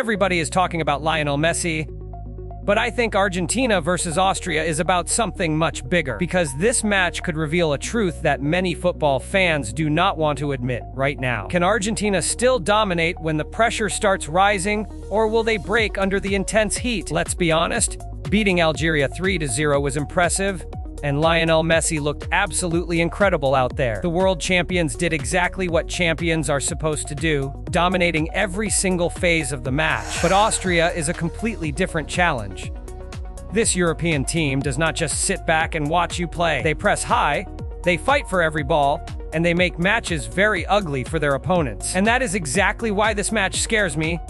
Everybody is talking about Lionel Messi, but I think Argentina versus Austria is about something much bigger, because this match could reveal a truth that many football fans do not want to admit right now. Can Argentina still dominate when the pressure starts rising, or will they break under the intense heat? Let's be honest, beating Algeria 3-0 was impressive, and Lionel Messi looked absolutely incredible out there. The world champions did exactly what champions are supposed to do, dominating every single phase of the match. But Austria is a completely different challenge. This European team does not just sit back and watch you play. They press high, they fight for every ball, and they make matches very ugly for their opponents. And that is exactly why this match scares me,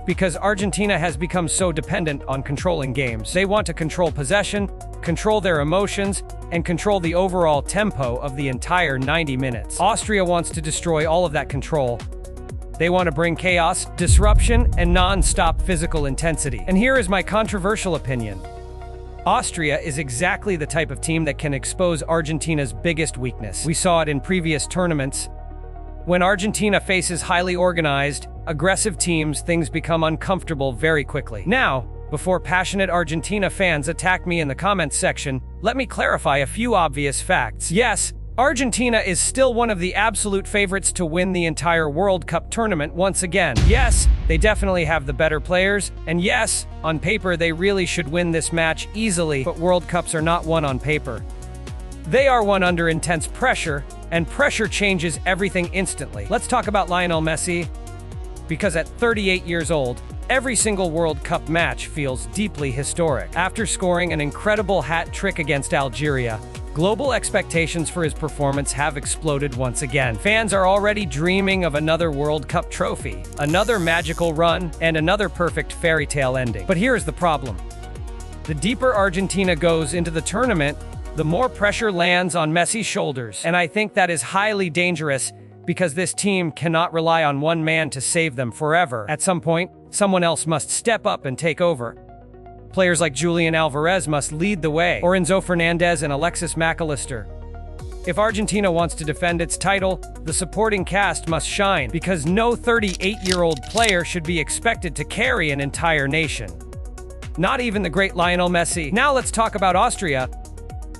because Argentina has become so dependent on controlling games. They want to control possession, control their emotions, and control the overall tempo of the entire 90 minutes. Austria wants to destroy all of that control. They want to bring chaos, disruption, and non-stop physical intensity. And here is my controversial opinion. Austria is exactly the type of team that can expose Argentina's biggest weakness. We saw it in previous tournaments. When Argentina faces highly organized, aggressive teams, things become uncomfortable very quickly. Now, before passionate Argentina fans attack me in the comments section, let me clarify a few obvious facts. Yes, Argentina is still one of the absolute favorites to win the entire World Cup tournament once again. Yes, they definitely have the better players, and yes, on paper they really should win this match easily, but World Cups are not won on paper. They are won under intense pressure, and pressure changes everything instantly. Let's talk about Lionel Messi, because at 38 years old, every single World Cup match feels deeply historic. After scoring an incredible hat trick against Algeria, global expectations for his performance have exploded once again. Fans are already dreaming of another World Cup trophy, another magical run, and another perfect fairy tale ending. But here's the problem. The deeper Argentina goes into the tournament, the more pressure lands on Messi's shoulders. And I think that is highly dangerous, because this team cannot rely on one man to save them forever. At some point, someone else must step up and take over. Players like Julian Alvarez must lead the way, or Enzo Fernandez and Alexis McAllister. If Argentina wants to defend its title, the supporting cast must shine, because no 38-year-old player should be expected to carry an entire nation. Not even the great Lionel Messi. Now let's talk about Austria.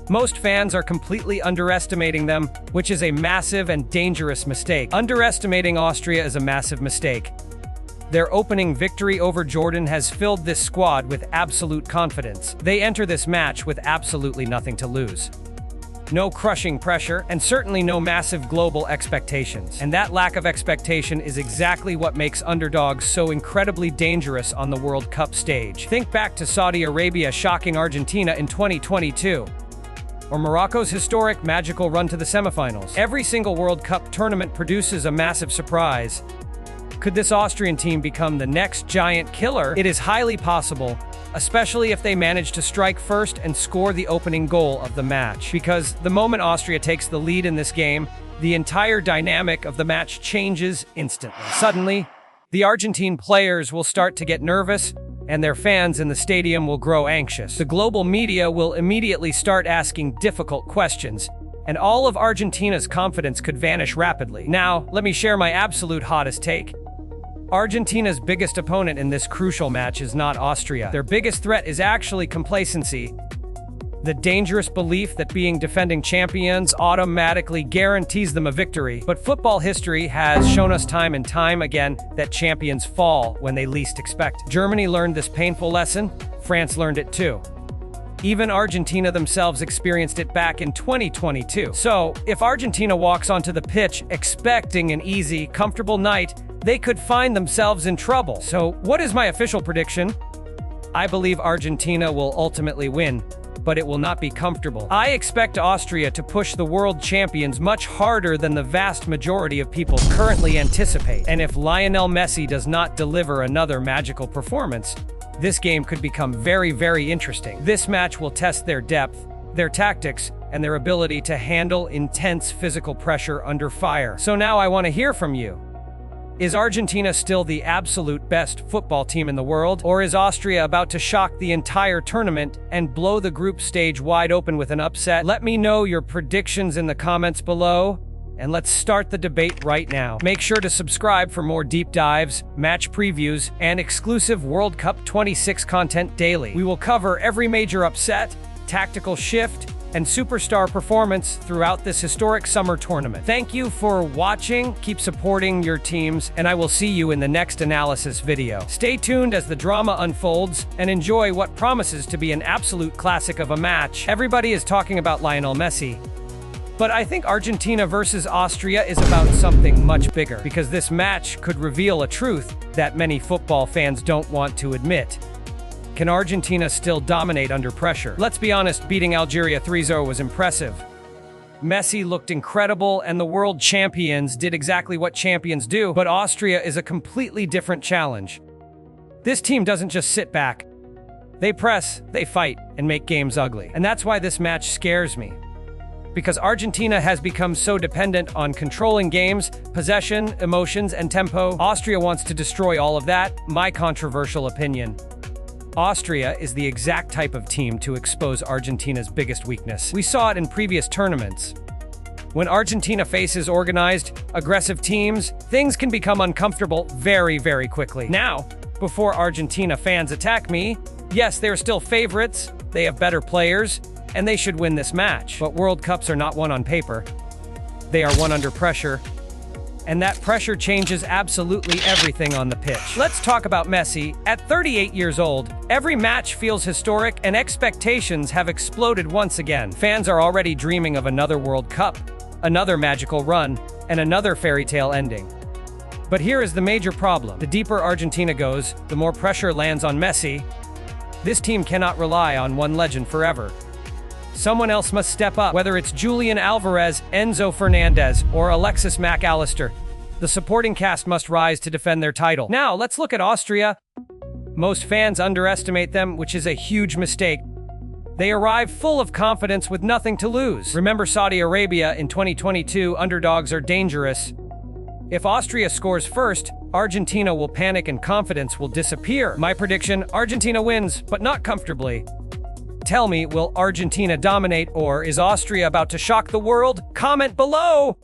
Most fans are completely underestimating them, which is a massive and dangerous mistake. Underestimating Austria is a massive mistake. Their opening victory over Jordan has filled this squad with absolute confidence. They enter this match with absolutely nothing to lose. No crushing pressure, and certainly no massive global expectations. And that lack of expectation is exactly what makes underdogs so incredibly dangerous on the World Cup stage. Think back to Saudi Arabia shocking Argentina in 2022. Or Morocco's historic magical run to the semifinals. Every single World Cup tournament produces a massive surprise. Could this Austrian team become the next giant killer? It is highly possible, especially if they manage to strike first and score the opening goal of the match. Because the moment Austria takes the lead in this game, the entire dynamic of the match changes instantly. Suddenly, the Argentine players will start to get nervous, and their fans in the stadium will grow anxious. The global media will immediately start asking difficult questions, and all of Argentina's confidence could vanish rapidly. Now, let me share my absolute hottest take. Argentina's biggest opponent in this crucial match is not Austria. Their biggest threat is actually complacency. The dangerous belief that being defending champions automatically guarantees them a victory. But football history has shown us time and time again that champions fall when they least expect. Germany learned this painful lesson. France learned it too. Even Argentina themselves experienced it back in 2022. So, if Argentina walks onto the pitch expecting an easy, comfortable night, they could find themselves in trouble. So, what is my official prediction? I believe Argentina will ultimately win, but it will not be comfortable. I expect Austria to push the world champions much harder than the vast majority of people currently anticipate. And if Lionel Messi does not deliver another magical performance, this game could become very, very interesting. This match will test their depth, their tactics, and their ability to handle intense physical pressure under fire. So now I want to hear from you. Is Argentina still the absolute best football team in the world? Or is Austria about to shock the entire tournament and blow the group stage wide open with an upset? Let me know your predictions in the comments below. And let's start the debate right now. Make sure to subscribe for more deep dives, match previews, and exclusive World Cup 26 content daily. We will cover every major upset, tactical shift, and superstar performance throughout this historic summer tournament. Thank you for watching, keep supporting your teams, and I will see you in the next analysis video. Stay tuned as the drama unfolds, and enjoy what promises to be an absolute classic of a match. Everybody is talking about Lionel Messi, but I think Argentina versus Austria is about something much bigger, because this match could reveal a truth that many football fans don't want to admit. Can Argentina still dominate under pressure? Let's be honest, beating Algeria 3-0 was impressive. Messi looked incredible, and the world champions did exactly what champions do, but Austria is a completely different challenge. This team doesn't just sit back. They press, they fight, and make games ugly. And that's why this match scares me. Because Argentina has become so dependent on controlling games, possession, emotions, and tempo. Austria wants to destroy all of that, my controversial opinion. Austria is the exact type of team to expose Argentina's biggest weakness. We saw it in previous tournaments. When Argentina faces organized, aggressive teams, things can become uncomfortable very, very quickly. Now, before Argentina fans attack me, yes, they're still favorites, they have better players, and they should win this match. But World Cups are not won on paper. They are won under pressure. And that pressure changes absolutely everything on the pitch. Let's talk about Messi. At 38 years old, every match feels historic and expectations have exploded once again. Fans are already dreaming of another World Cup, another magical run, and another fairy tale ending. But here is the major problem. The deeper Argentina goes, the more pressure lands on Messi. This team cannot rely on one legend forever. Someone else must step up, whether it's Julian Alvarez, Enzo Fernandez, or Alexis Mac Allister. The supporting cast must rise to defend their title. Now, let's look at Austria. Most fans underestimate them, which is a huge mistake. They arrive full of confidence with nothing to lose. Remember Saudi Arabia in 2022, underdogs are dangerous. If Austria scores first, Argentina will panic and confidence will disappear. My prediction, Argentina wins, but not comfortably. Tell me, will Argentina dominate, or is Austria about to shock the world? Comment below!